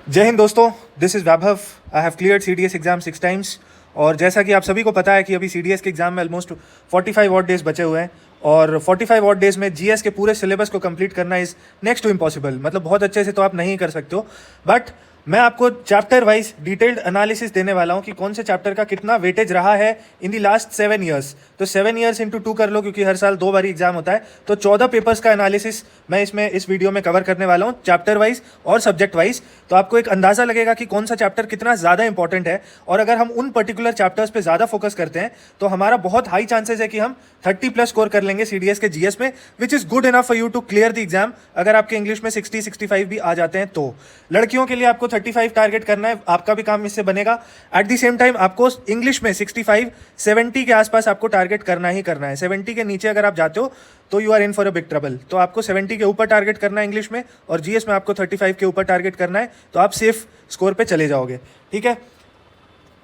जय हिंद दोस्तों, this is Vaibhav. I have cleared CDS exam 6 times. और जैसा कि आप सभी को पता है कि अभी CDS के एग्जाम में ऑलमोस्ट 45 ऑड डेज बचे हुए हैं और 45 ऑड डेज में GS के पूरे सिलेबस को कंप्लीट करना इज़ नेक्स्ट टू इम्पॉसिबल। मतलब बहुत अच्छे से तो आप नहीं कर सकते हो, बट मैं आपको चैप्टर वाइज डिटेल्ड एनालिसिस देने वाला हूं कि कौन से चैप्टर का कितना वेटेज रहा है इन दी लास्ट 7 ईयर्स। तो 7 ईयर्स इंटू 2 कर लो, क्योंकि हर साल 2 बार एग्जाम होता है। तो 14 पेपर्स का एनालिसिस मैं इस वीडियो में कवर करने वाला हूं, चैप्टर वाइज और सब्जेक्ट वाइज। तो आपको एक अंदाजा लगेगा कि कौन सा चैप्टर कितना ज़्यादा इंपॉर्टेंट है। और अगर हम उन पर्टिकुलर चैप्टर्स पे ज़्यादा फोकस करते हैं तो हमारा बहुत हाई चांसेस है कि हम 30+ स्कोर कर लेंगे CDS के GS में, which is good enough for you to clear the exam. अगर आपके इंग्लिश में 60-65 भी आ जाते हैं तो लड़कियों के लिए आपको 35 टारगेट करना है, आपका भी काम इससे बनेगा। एट द सेम टाइम आपको इंग्लिश में 65-70 के आसपास आपको टारगेट करना ही करना है। 70 के नीचे अगर आप जाते हो तो you are in for a big trouble. तो आपको 70 के ऊपर टारगेट करना है इंग्लिश में, और GS में आपको 35 के ऊपर टारगेट करना है, तो आप सेफ स्कोर पे चले जाओगे। ठीक है,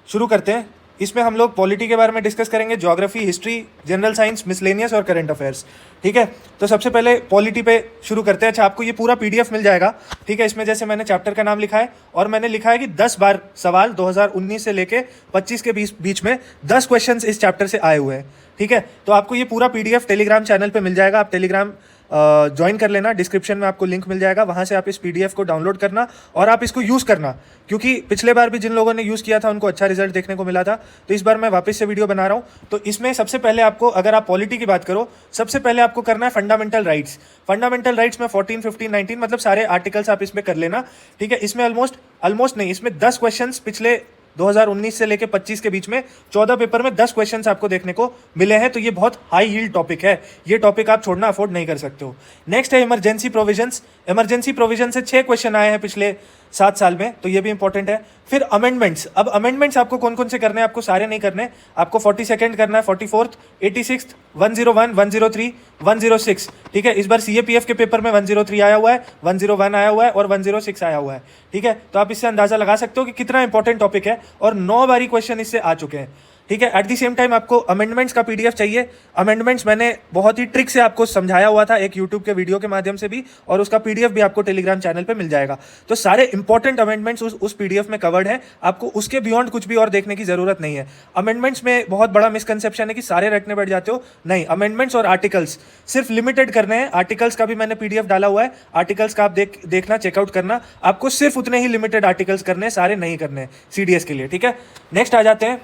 शुरू करते हैं। इसमें हम लोग पॉलिटी के बारे में डिस्कस करेंगे, geography, history, general science, miscellaneous और करंट अफेयर्स। ठीक है, तो सबसे पहले पॉलिटी पे शुरू करते हैं। अच्छा, आपको ये पूरा PDF मिल जाएगा। ठीक है, इसमें जैसे मैंने चैप्टर का नाम लिखा है और मैंने लिखा है कि 10 बार सवाल 2019 से लेके 25 के बीच में 10 क्वेश्चंस इस चैप्टर से आए हुए हैं। ठीक है, तो आपको ये पूरा PDF टेलीग्राम चैनल पे मिल जाएगा। आप टेलीग्राम ज्वाइन कर लेना, डिस्क्रिप्शन में आपको लिंक मिल जाएगा, वहाँ से आप इस PDF को डाउनलोड करना और आप इसको यूज़ करना। क्योंकि पिछले बार भी जिन लोगों ने यूज़ किया था उनको अच्छा रिजल्ट देखने को मिला था, तो इस बार मैं वापस से वीडियो बना रहा हूँ। तो इसमें सबसे पहले आपको, अगर आप पॉलिटी की बात करो, सबसे पहले आपको करना है फंडामेंटल राइट्स। फंडामेंटल राइट्स में 14, 15, 19 मतलब सारे आर्टिकल्स आप इसमें कर लेना। ठीक है, इसमें ऑलमोस्ट नहीं, इसमें 10 क्वेश्चंस पिछले 2019 से लेके 25 के बीच में 14 पेपर में 10 क्वेश्चंस आपको देखने को मिले हैं। तो ये बहुत हाई यील्ड टॉपिक है, ये टॉपिक आप छोड़ना अफोर्ड नहीं कर सकते हो। नेक्स्ट है इमरजेंसी प्रोविजंस। इमरजेंसी प्रोविजन से 6 क्वेश्चन आए हैं पिछले 7 साल में, तो ये भी इंपॉर्टेंट है। फिर अमेंडमेंट्स। अब अमेंडमेंट्स आपको कौन कौन से करने हैं, आपको सारे नहीं करने। आपको 42nd करना है, 44th, 86th, 101, 103, 106। ठीक है, इस बार CAPF के पेपर में 103 आया हुआ है, 101 आया हुआ है और 106 आया हुआ है। ठीक है, तो आप इससे अंदाजा लगा सकते हो कि कितना इंपॉर्टेंट टॉपिक है, और 9 बारी क्वेश्चन इससे आ चुके हैं। ठीक है, एट द सेम टाइम आपको अमेंडमेंट्स का PDF चाहिए। अमेंडमेंट्स मैंने बहुत ही ट्रिक से आपको समझाया हुआ था एक यूट्यूब के वीडियो के माध्यम से भी, और उसका PDF भी आपको टेलीग्राम चैनल पे मिल जाएगा। तो सारे इंपॉर्टेंट अमेंडमेंट्स उस PDF में कवर्ड है, आपको उसके बियॉन्ड कुछ भी और देखने की जरूरत नहीं है। अमेंडमेंट्स में बहुत बड़ा मिसकंसेप्शन है कि सारे रटने बैठ जाते हो, नहीं। अमेंडमेंट्स और आर्टिकल्स सिर्फ लिमिटेड करने हैं। आर्टिकल्स का भी मैंने PDF डाला हुआ है, आर्टिकल्स का आप देखना, चेकआउट करना। आपको सिर्फ उतने ही लिमिटेड आर्टिकल्स करने हैं, सारे नहीं करने हैं CDS के लिए। ठीक है, नेक्स्ट आ जाते हैं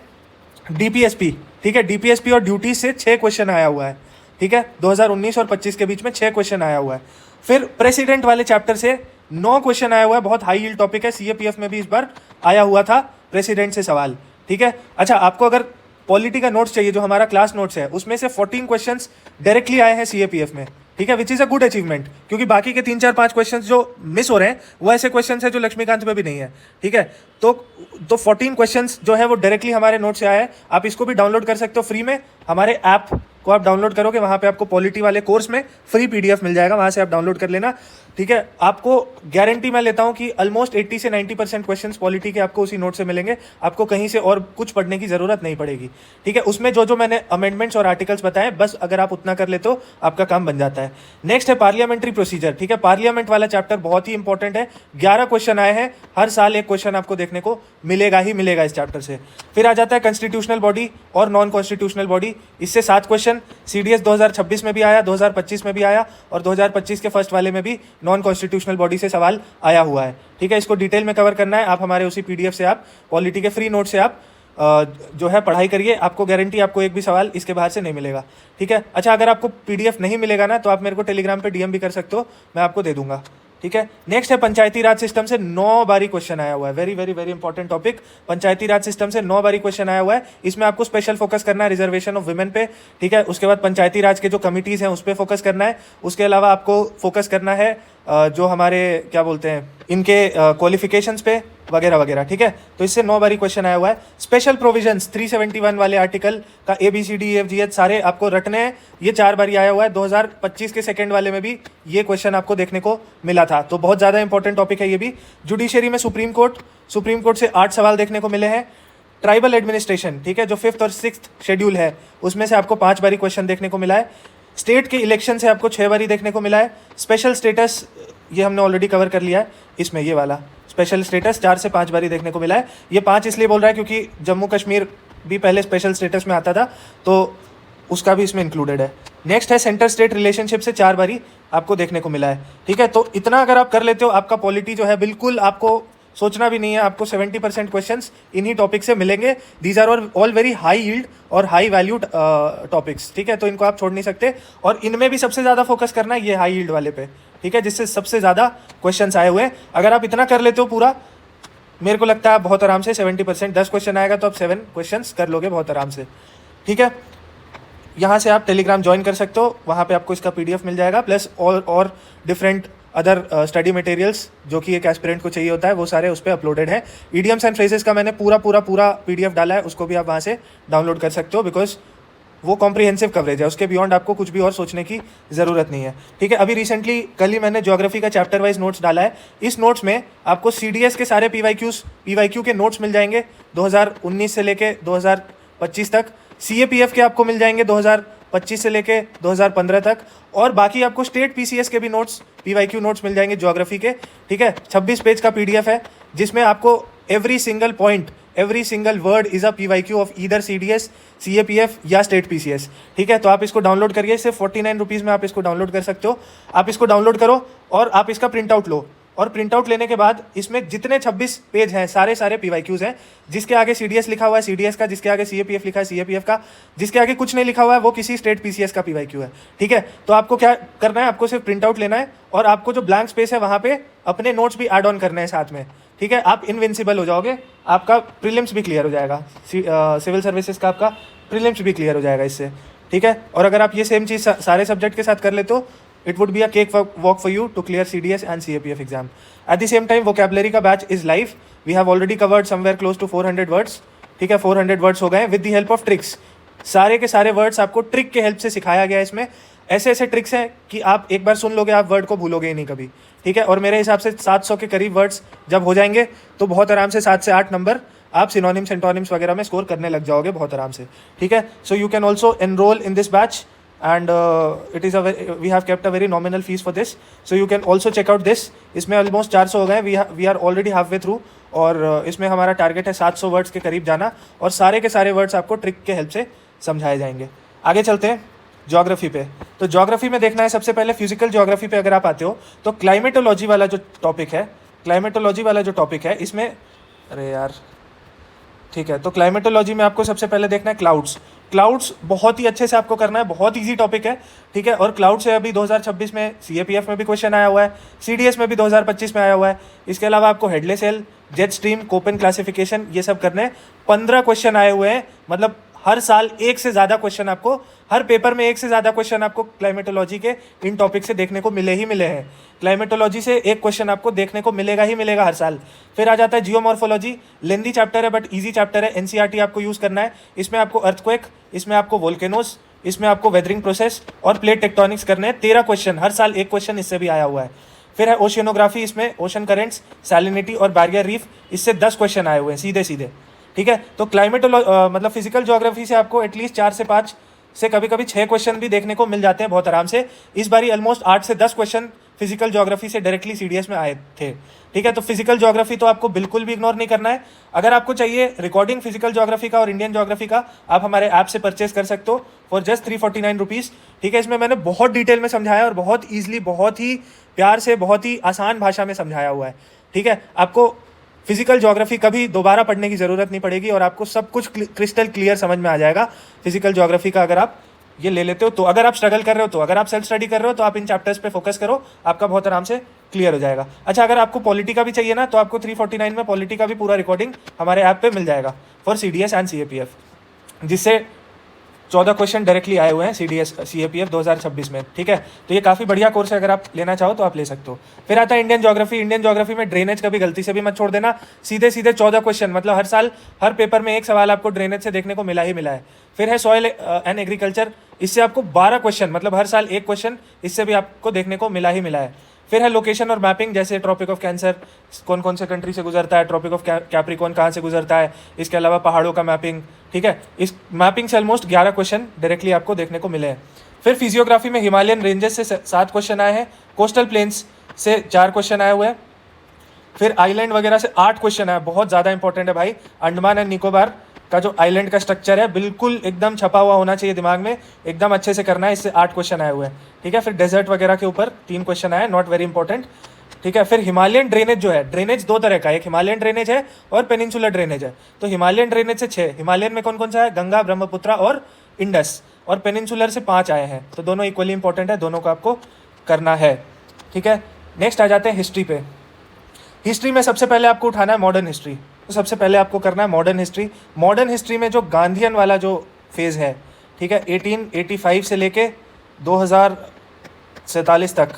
DPSP। ठीक है, DPSP और ड्यूटी से 6 क्वेश्चन आया हुआ है। ठीक है, 2019 और 25 के बीच में 6 क्वेश्चन आया हुआ है। फिर प्रेसिडेंट वाले चैप्टर से 9 क्वेश्चन आया हुआ है, बहुत हाई यील्ड टॉपिक है। CAPF में भी इस बार आया हुआ था प्रेसिडेंट से सवाल। ठीक है, अच्छा, आपको अगर पॉलिटी का नोट्स चाहिए, जो हमारा क्लास नोट्स है, उसमें से 14 क्वेश्चन डायरेक्टली आए हैं CAPF में। ठीक है, which is a good achievement, क्योंकि बाकी के 3-4-5 क्वेश्चंस जो मिस हो रहे हैं वो ऐसे क्वेश्चंस हैं जो लक्ष्मीकांत में भी नहीं है। ठीक है, तो 14 क्वेश्चंस जो है वो डायरेक्टली हमारे नोट से आया है। आप इसको भी डाउनलोड कर सकते हो फ्री में, हमारे ऐप को आप डाउनलोड करोगे, वहाँ पे आपको पॉलिटी वाले कोर्स में फ्री PDF मिल जाएगा, वहाँ से आप डाउनलोड कर लेना। ठीक है, आपको गारंटी मैं लेता हूँ कि ऑलमोस्ट 80 से 90% क्वेश्चंस पॉलिटी के आपको उसी नोट से मिलेंगे, आपको कहीं से और कुछ पढ़ने की ज़रूरत नहीं पड़ेगी। ठीक है, उसमें जो मैंने अमेंडमेंट्स और आर्टिकल्स बताए, बस अगर आप उतना कर लेते हो आपका काम बन जाता है। नेक्स्ट है पार्लियामेंट्री प्रोसीजर। ठीक है, पार्लियामेंट वाला चैप्टर बहुत ही इंपॉर्टेंट है। 11 क्वेश्चन आए हैं, हर साल एक क्वेश्चन आपको देखने को मिलेगा ही मिलेगा इस चैप्टर से। फिर आ जाता है कॉन्स्टिट्यूशनल बॉडी और नॉन कॉन्स्टिट्यूशनल बॉडी। इससे 7 क्वेश्चन CDS 2026 में भी आया, 2025 में भी आया, और 2025 के फर्स्ट वाले में भी नॉन कॉन्स्टिट्यूशनल बॉडी से सवाल आया हुआ है। ठीक है, इसको डिटेल में कवर करना है। आप हमारे उसी PDF से, आप पॉलिटी के फ्री नोट से आप जो है पढ़ाई करिए, आपको गारंटी आपको एक भी सवाल इसके बाहर से नहीं मिलेगा। ठीक है, अच्छा, अगर आपको PDF नहीं मिलेगा ना, तो आप मेरे को टेलीग्राम पे DM भी कर सकते हो, मैं आपको दे दूंगा। ठीक है, नेक्स्ट है पंचायती राज सिस्टम से 9 बारी क्वेश्चन आया हुआ है। Very very very important topic. Panchayati Raj system से 9 बारी क्वेश्चन आया हुआ है। इसमें आपको स्पेशल फोकस करना है रिजर्वेशन ऑफ वुमेन पे। ठीक है, उसके बाद पंचायती राज के जो कमिटीज़ हैं उस पर फोकस करना है। उसके अलावा आपको फोकस करना है जो हमारे क्या बोलते हैं, इनके क्वालिफिकेशंस पे वगैरह वगैरह। ठीक है, तो इससे 9 बारी क्वेश्चन आया हुआ है। स्पेशल प्रोविजंस 371 वाले आर्टिकल का ABCDEFGH सारे आपको रटने हैं, ये 4 बारी आया हुआ है। 2025 के सेकंड वाले में भी ये क्वेश्चन आपको देखने को मिला था, तो बहुत ज़्यादा इंपॉर्टेंट टॉपिक है ये भी। जुडिशरी में सुप्रीम कोर्ट से 8 सवाल देखने को मिले हैं। ट्राइबल एडमिनिस्ट्रेशन, ठीक है, जो 5th और 6th शेड्यूल है, उसमें से आपको 5 बारी क्वेश्चन देखने को मिला है। स्टेट के इलेक्शन से आपको 6 बारी देखने को मिला है। स्पेशल स्टेटस ये हमने ऑलरेडी कवर कर लिया है। इसमें ये वाला स्पेशल स्टेटस 4 से 5 बारी देखने को मिला है। ये 5 इसलिए बोल रहा है क्योंकि जम्मू कश्मीर भी पहले स्पेशल स्टेटस में आता था, तो उसका भी इसमें इंक्लूडेड है। नेक्स्ट है सेंटर स्टेट रिलेशनशिप से 4 बारी आपको देखने को मिला है। ठीक है, तो इतना अगर आप कर लेते हो, आपका पॉलिटी जो है बिल्कुल आपको सोचना भी नहीं है, आपको 70% क्वेश्चंस इन्हीं टॉपिक से मिलेंगे। These are all very high yield और हाई वैल्यूड टॉपिक्स। ठीक है, तो इनको आप छोड़ नहीं सकते, और इनमें भी सबसे ज़्यादा फोकस करना है ये हाई यील्ड वाले पे। ठीक है, जिससे सबसे ज़्यादा क्वेश्चंस आए हुए हैं। अगर आप इतना कर लेते हो पूरा, मेरे को लगता है आप बहुत आराम से 70%, 10 क्वेश्चन आएगा तो आप 7 क्वेश्चंस कर लोगे बहुत आराम से। ठीक है, यहाँ से आप टेलीग्राम ज्वाइन कर सकते हो, वहाँ पे आपको इसका PDF मिल जाएगा, प्लस और डिफरेंट अदर स्टडी मटेरियल्स जो कि एक एस्पिरेंट को चाहिए होता है, वो सारे उस पर अपलोडेड है। ईडियम्स एंड फ्रेजेस का मैंने पूरा PDF डाला है, उसको भी आप वहाँ से डाउनलोड कर सकते हो, बिकॉज वो कॉम्प्रिहेंसिव कवरेज है, उसके बियॉन्ड आपको कुछ भी और सोचने की ज़रूरत नहीं है। ठीक है, अभी रिसेंटली कल ही मैंने ज्योग्राफी का चैप्टर वाइज नोट्स डाला है। इस नोट्स में आपको CDS के सारे PYQ के नोट्स मिल जाएंगे 2019 से लेके 2025 तक। CAPF के आपको मिल जाएंगे 2025 से लेके 2015 तक, और बाकी आपको स्टेट PCS के भी नोट्स, PYQ नोट्स मिल जाएंगे ज्योग्राफी के। ठीक है, 26 पेज का PDF है, जिसमें आपको every single point, every single word is a PYQ of either CDS, CAPF या स्टेट PCS। ठीक है, तो आप इसको डाउनलोड करिए, सिर्फ 49 रुपीज़ में आप इसको डाउनलोड कर सकते हो। आप इसको डाउनलोड करो और आप इसका प्रिंट आउट लो, और प्रिंट आउट लेने के बाद इसमें जितने 26 पेज हैं सारे PYQs हैं। जिसके आगे CDS लिखा हुआ है CDS का, जिसके आगे CAPF लिखा है CAPF का, जिसके आगे कुछ नहीं लिखा हुआ है वो किसी स्टेट PCS का PYQ है। ठीक है, तो आपको क्या करना है, आपको सिर्फ प्रिंट आउट लेना है, और आपको जो ब्लैंक स्पेस है वहाँ पे अपने नोट्स भी ऐड ऑन करने हैं साथ में। ठीक है, आप इनविंसिबल हो जाओगे, आपका प्रीलिम्स भी क्लियर हो जाएगा, सिविल सर्विसेज का आपका प्रीलिम्स भी क्लियर हो जाएगा इससे। ठीक है, और अगर आप ये सेम चीज़ सारे सब्जेक्ट के साथ कर लेते हो, it would be a cake walk for you to clear CDS and CAPF exam. At the same time, vocabulary का batch is live. We have already covered somewhere close to 400 words. ठीक है, 400 words हो गए with the help of tricks. सारे के सारे words आपको trick के हेल्प से सिखाया गया है। इसमें ऐसे ऐसे ट्रिक्स हैं कि आप एक बार सुन लोगे, आप वर्ड को भूलोगे ही नहीं कभी। ठीक है, और मेरे हिसाब से 700 के करीब वर्ड्स जब हो जाएंगे तो बहुत आराम से 7 से 8 नंबर आप सिनोनिम्स एंटोनिम्स वगैरह में स्कोर करने लग जाओगे बहुत आराम से। ठीक है, so you can also enrol in this batch, and we have kept a very nominal fees for this, so you can also check out this. इसमें almost 400 हो गए, we are already halfway through, और इसमें हमारा target है 700 words के करीब जाना, और सारे के सारे वर्ड्स आपको ट्रिक के हेल्प से समझाए जाएंगे। आगे चलते हैं ज्योग्राफी पे। तो ज्योग्राफी में देखना है सबसे पहले फिजिकल ज्योग्राफी पे अगर आप आते हो तो क्लाइमेटोलॉजी वाला जो टॉपिक है, इसमें अरे यार ठीक है, तो क्लाइमेटोलॉजी में आपको सबसे पहले देखना है क्लाउड्स बहुत ही अच्छे से आपको करना है, बहुत इजी टॉपिक है। ठीक है, और क्लाउड से अभी 2026 में CAPF में भी क्वेश्चन आया हुआ है, CDS में भी 2025 में आया हुआ है। इसके अलावा आपको Hadley cell, jet stream, Koppen classification, ये सब करने हैं। 15 क्वेश्चन आए हुए हैं, मतलब हर साल एक से ज़्यादा क्वेश्चन आपको, हर पेपर में एक से ज़्यादा क्वेश्चन आपको क्लाइमेटोलॉजी के इन टॉपिक से देखने को मिले हैं। क्लाइमेटोलॉजी से एक क्वेश्चन आपको देखने को मिलेगा हर साल। फिर आ जाता है जियोमॉर्फोलॉजी, लेंदी चैप्टर है बट ईजी चैप्टर है, NCERT आपको यूज़ करना है। इसमें आपको अर्थक्वेक, इसमें आपको वोल्केनोस, इसमें आपको वेदरिंग प्रोसेस और प्लेट टेक्टोनिक्स करने हैं। 13 क्वेश्चन, हर साल एक क्वेश्चन इससे भी आया हुआ है। फिर है ओशियनोग्राफी, इसमें ओशन करेंट्स, सैलिनिटी और बैरियर रीफ, इससे 10 क्वेश्चन आए हुए हैं सीधे। ठीक है, तो मतलब फिजिकल ज्योग्राफी से आपको एटलीस्ट 4 से 5 से कभी 6 क्वेश्चन भी देखने को मिल जाते हैं बहुत आराम से। इस बारी ऑलमोस्ट 8 से 10 क्वेश्चन फिजिकल ज्योग्राफी से डायरेक्टली CDS में आए थे। ठीक है, तो फिजिकल ज्योग्राफी तो आपको बिल्कुल भी इग्नोर नहीं करना है। अगर आपको चाहिए रिकॉर्डिंग फिजिकल ज्योग्राफी का और इंडियन ज्योग्राफी का, आप हमारे ऐप से परचेस कर सकते हो फॉर जस्ट 349 रुपीज़। ठीक है, इसमें मैंने बहुत डिटेल में समझाया और बहुत ईजिली, बहुत ही प्यार से, बहुत ही आसान भाषा में समझाया हुआ है। ठीक है, आपको फिजिकल ज्योग्राफी कभी दोबारा पढ़ने की ज़रूरत नहीं पड़ेगी और आपको सब कुछ क्रिस्टल क्लियर समझ में आ जाएगा फिजिकल ज्योग्राफी का, अगर आप ये ले लेते हो तो। अगर आप स्ट्रगल कर रहे हो तो, अगर आप सेल्फ स्टडी कर रहे हो तो आप इन चैप्टर्स पे फोकस करो, आपका बहुत आराम से क्लियर हो जाएगा। अच्छा, अगर आपको पॉलिटी का भी चाहिए ना, तो आपको 349 में पॉलिटी का भी पूरा रिकॉर्डिंग हमारे ऐप पे मिल जाएगा फॉर CDS एंड CAPF, जिससे 14 क्वेश्चन डायरेक्टली आए हुए हैं CDS CAPF 2026 में। ठीक है, तो ये काफ़ी बढ़िया कोर्स है, अगर आप लेना चाहो तो आप ले सकते हो। फिर आता है इंडियन ज्योग्राफी में ड्रेनेज कभी गलती से भी मत छोड़ देना। सीधे 14 क्वेश्चन, मतलब हर साल हर पेपर में एक सवाल आपको ड्रेनेज से देखने को मिला है। फिर है सॉइल एंड एग्रीकल्चर, इससे आपको 12 क्वेश्चन, मतलब हर साल एक क्वेश्चन इससे भी आपको देखने को मिला है। फिर है लोकेशन और मैपिंग, जैसे ट्रॉपिक ऑफ कैंसर कौन कौन से कंट्री से गुजरता है, ट्रॉपिक ऑफ कैप्रिकॉर्न कहाँ से गुजरता है, इसके अलावा पहाड़ों का मैपिंग। ठीक है, इस मैपिंग से ऑलमोस्ट 11 क्वेश्चन डायरेक्टली आपको देखने को मिले हैं। फिर फिजियोग्राफी में हिमालयन रेंजेस से 7 क्वेश्चन आए हैं, कोस्टल प्लेन्स से 4 क्वेश्चन आए हुए हैं। फिर आइलैंड वगैरह से 8 क्वेश्चन आए, बहुत ज़्यादा इंपॉर्टेंट है भाई। अंडमान एंड निकोबार का जो आइलैंड का स्ट्रक्चर है बिल्कुल एकदम छपा हुआ होना चाहिए दिमाग में, एकदम अच्छे से करना है। इससे 8 क्वेश्चन आए हुए हैं, ठीक है। फिर डेजर्ट वगैरह के ऊपर 3 क्वेश्चन आए, नॉट वेरी इंपॉर्टेंट, ठीक है। फिर हिमालयन ड्रेनेज जो है, ड्रेनेज 2 तरह का, एक हिमालयन ड्रेनेज है और पेनिनसुलर ड्रेनेज है। तो हिमालयन ड्रेनेज से 6, हिमालयन में कौन कौन सा है, गंगा, ब्रह्मपुत्र और इंडस, और पेनिनसुलर से 5 आए हैं। तो दोनों इक्वली इंपॉर्टेंट है, दोनों को आपको करना है, ठीक है। नेक्स्ट आ जाते हैं हिस्ट्री पे। हिस्ट्री में सबसे पहले आपको उठाना है मॉडर्न हिस्ट्री। तो सबसे पहले आपको करना है मॉडर्न हिस्ट्री। मॉडर्न हिस्ट्री में जो गांधीयन वाला जो फेज़ है, ठीक है, 1885 से लेके 2047 तक,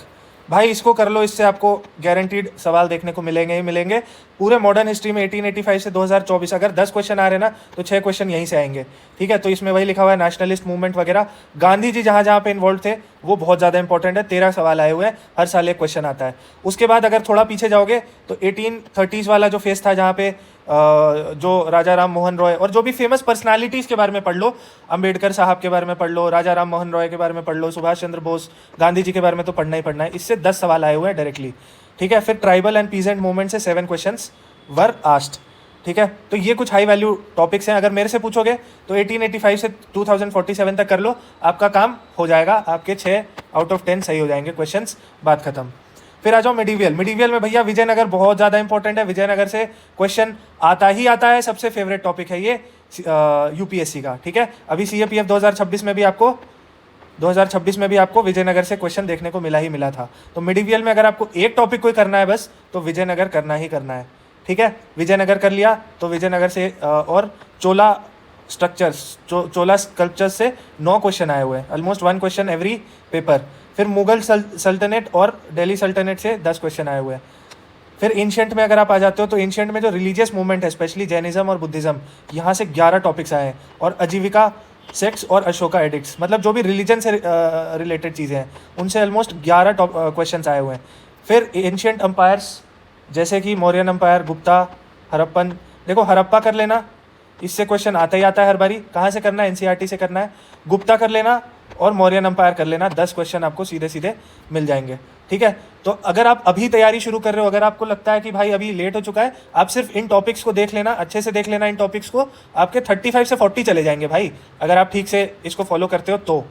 भाई इसको कर लो, इससे आपको गारंटीड सवाल देखने को मिलेंगे ही मिलेंगे। पूरे मॉडर्न हिस्ट्री में 1885 से 2024 अगर 10 क्वेश्चन आ रहे ना तो 6 क्वेश्चन यहीं से आएंगे, ठीक है। तो इसमें वही लिखा हुआ है नेशनलिस्ट मूवमेंट वगैरह, गांधी जी जहाँ जहाँ पे इन्वॉल्व थे वो बहुत ज़्यादा इंपॉर्टेंट है। 13 सवाल आए हुए हैं, हर साल एक क्वेश्चन आता है। उसके बाद अगर थोड़ा पीछे जाओगे तो 1830s वाला जो फेस था जहाँ पे जो राजा राम मोहन रॉय और जो भी फेमस पर्सनालिटीज़ के बारे में पढ़ लो, अंबेडकर साहब के बारे में पढ़ लो, राजा राम मोहन रॉय के बारे में पढ़ लो, सुभाष चंद्र बोस, गांधी जी के बारे में तो पढ़ना ही पढ़ना है। इससे 10 सवाल आए हुए हैं डायरेक्टली, ठीक है। फिर ट्राइबल एंड पीजेंट मूवमेंट से 7 क्वेश्चंस वर आस्क्ड, ठीक है। तो ये कुछ हाई वैल्यू टॉपिक्स हैं। अगर मेरे से पूछोगे तो 1885 से 2047 तक कर लो, आपका काम हो जाएगा, आपके 6 आउट ऑफ 10 सही हो जाएंगे क्वेश्चंस, बात खत्म। फिर आ जाओ मिडीवियल। मिडीवियल में भैया विजयनगर बहुत ज़्यादा इंपॉर्टेंट है, विजयनगर से क्वेश्चन आता ही आता है, सबसे फेवरेट टॉपिक है ये यूपीएससी का, ठीक है। अभी सीएपीएफ 2026 में भी आपको विजयनगर से क्वेश्चन देखने को मिला ही मिला था। तो मिडीवियल में अगर आपको एक टॉपिक कोई करना है बस, तो विजयनगर करना ही करना है, ठीक है। विजयनगर कर लिया तो विजयनगर से और चोला स्ट्रक्चर्स, चोला स्कल्पचर्स से 9 क्वेश्चन आए हुए हैं, ऑलमोस्ट 1 क्वेश्चन एवरी पेपर। फिर मुगल सल्तनत और दिल्ली सल्तनत से 10 क्वेश्चन आए हुए हैं। फिर एंशिएंट में अगर आप आ जाते हो तो एंशिएंट में जो रिलीजियस मूवमेंट है, स्पेशली जैनिज्म और बुद्धिज्म, यहाँ से 11 टॉपिक्स आए हैं। और आजीविका, सेक्स और अशोका एडिक्ट्स, मतलब जो भी रिलीजन से रिलेटेड चीज़ें हैं उनसे ऑलमोस्ट 11 क्वेश्चन आए हुए हैं। फिर एंशिएंट अम्पायर्स जैसे कि मौर्यन अम्पायर, गुप्ता, हड़प्पन, देखो हड़प्पा कर लेना, इससे क्वेश्चन आता ही आता है हर बारी। कहाँ से करना है, एनसीईआरटी से करना है। गुप्ता कर लेना और मौर्यन अम्पायर कर लेना, 10 क्वेश्चन आपको सीधे सीधे मिल जाएंगे, ठीक है। तो अगर आप अभी तैयारी शुरू कर रहे हो, अगर आपको लगता है कि भाई अभी लेट हो चुका है, आप सिर्फ इन टॉपिक्स को देख लेना, अच्छे से देख लेना इन टॉपिक्स को, आपके 35 से 40 चले जाएंगे भाई, अगर आप ठीक से इसको फॉलो करते हो तो,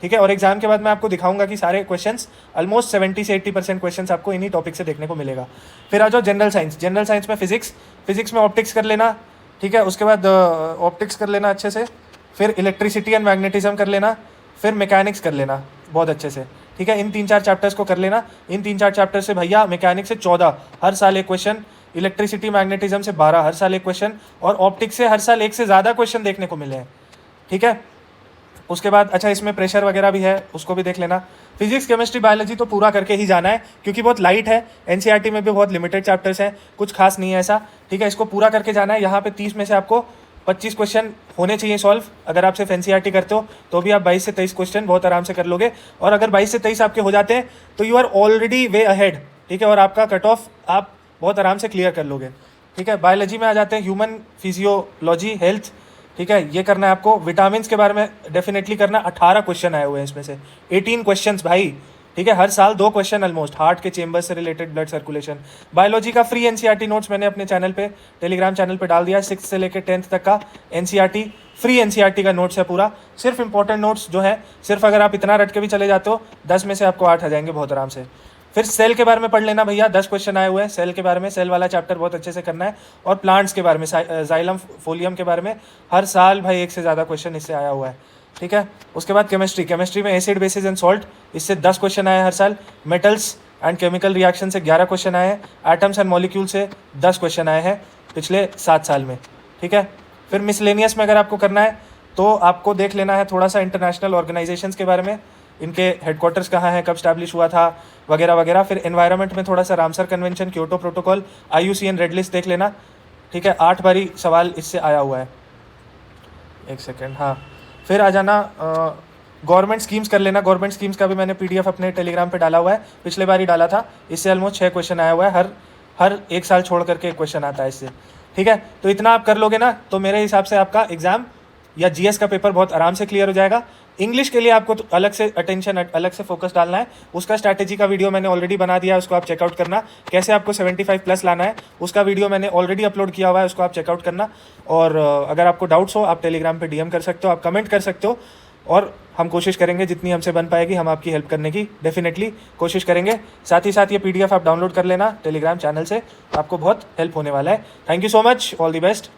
ठीक है। और एग्जाम के बाद मैं आपको दिखाऊंगा कि सारे क्वेश्चंस ऑलमोस्ट 70 से 80% क्वेश्चंस आपको इन्हीं टॉपिक से देखने को मिलेगा। फिर आ जाओ जनरल साइंस। जनरल साइंस में फिजिक्स में ऑप्टिक्स कर लेना, ठीक है। उसके बाद ऑप्टिक्स कर लेना अच्छे से। फिर इलेक्ट्रिसिटी एंड मैग्नेटिज्म कर लेना। फिर मैकेनिक्स कर लेना बहुत अच्छे से, ठीक है। इन 3-4 चैप्टर्स को कर लेना। इन 3-4 चैप्टर से भैया मैकेनिक्स से 14 हर साल एक क्वेश्चन, इलेक्ट्रिसिटी मैग्नेटिज्म से 12 हर साल एक क्वेश्चन, और ऑप्टिक्स से हर साल एक से ज़्यादा क्वेश्चन देखने को मिले हैं, ठीक है। उसके बाद अच्छा इसमें प्रेशर वगैरह भी है, उसको भी देख लेना। फिजिक्स, केमिस्ट्री, बायोलॉजी तो पूरा करके ही जाना है क्योंकि बहुत लाइट है। एनसीईआरटी में भी बहुत लिमिटेड चैप्टर्स हैं, कुछ खास नहीं है ऐसा, ठीक है। इसको पूरा करके जाना है। यहाँ पे 30 में से आपको 25 क्वेश्चन होने चाहिए सॉल्व। अगर आप सिर्फ एनसीईआरटी करते हो तो भी आप 22 से 23 क्वेश्चन बहुत आराम से कर लोगे, और अगर 22 से 23 आपके हो जाते हैं तो you are already way ahead, ठीक है। और आपका कट ऑफ आप बहुत आराम से क्लियर कर लोगे, ठीक है। बायोलॉजी में आ जाते हैं, ह्यूमन फिजियोलॉजी, हेल्थ, ठीक है, ये करना है आपको। विटामिन के बारे में डेफिनेटली करना। 18 क्वेश्चन आए हुए हैं इसमें से, 18 क्वेश्चंस भाई, ठीक है। हर साल 2 क्वेश्चन ऑलमोस्ट, हार्ट के चेंबर से रिलेटेड, ब्लड सर्कुलेशन। बायोलॉजी का फ्री एनसीईआरटी नोट्स मैंने अपने चैनल पे, टेलीग्राम चैनल पे डाल दिया है। 6th से लेकर 10th तक का एनसीईआरटी फ्री एनसीईआरटी का नोट्स है पूरा। सिर्फ इंपॉर्टेंट नोट्स जो है, सिर्फ अगर आप इतना रट के भी चले जाते हो 10 में से आपको 8 आ जाएंगे बहुत आराम से। फिर सेल के बारे में पढ़ लेना भैया, 10 क्वेश्चन आए हुए हैं सेल के बारे में, सेल वाला चैप्टर बहुत अच्छे से करना है। और प्लांट्स के बारे में, जाइलम फोलियम के बारे में हर साल भाई 1 से ज़्यादा क्वेश्चन इससे आया हुआ है, ठीक है। उसके बाद केमिस्ट्री में एसिड, बेसिस एंड सॉल्ट, इससे 10 क्वेश्चन आए हर साल। मेटल्स एंड केमिकल रिएक्शन से 11 क्वेश्चन आए हैं। एटम्स एंड मॉलिक्यूल से 10 क्वेश्चन आए हैं पिछले 7 साल में, ठीक है। फिर मिसलेनियस में अगर आपको करना है तो आपको देख लेना है थोड़ा सा इंटरनेशनल ऑर्गेनाइजेशंस के बारे में, इनके हेडक्वार्टर्स कहाँ हैं, कब स्टैब्लिश हुआ था, वगैरह वगैरह। फिर एनवायरनमेंट में थोड़ा सा Ramsar convention, Kyoto protocol, IUCN red list देख लेना, ठीक है। 8 बारी सवाल इससे आया हुआ है, एक सेकेंड, हाँ। फिर आ जाना गवर्नमेंट स्कीम्स कर लेना। गवर्नमेंट स्कीम्स का भी मैंने PDF अपने टेलीग्राम पे डाला हुआ है, पिछले बार ही डाला था। इससे ऑलमोस्ट 6 क्वेश्चन आया हुआ है, हर 1 साल छोड़ करके एक क्वेश्चन आता है इससे, ठीक है। तो इतना आप कर लोगे ना तो मेरे हिसाब से आपका एग्ज़ाम या GS का पेपर बहुत आराम से क्लियर हो जाएगा। इंग्लिश के लिए आपको तो अलग से अटेंशन, अलग से फोकस डालना है। उसका स्ट्रैटेजी का वीडियो मैंने ऑलरेडी बना दिया है, उसको आप चेकआउट करना। कैसे आपको 75 प्लस लाना है उसका वीडियो मैंने ऑलरेडी अपलोड किया हुआ है, उसको आप चेकआउट करना। और अगर आपको डाउट्स हो आप टेलीग्राम पे डीएम कर सकते हो, आप कमेंट कर सकते हो, और हम कोशिश करेंगे जितनी हमसे बन पाएगी हम आपकी हेल्प करने की डेफिनेटली कोशिश करेंगे। साथ ही साथ ये PDF आप डाउनलोड कर लेना टेलीग्राम चैनल से, आपको बहुत हेल्प होने वाला है। Thank you so much, all the best.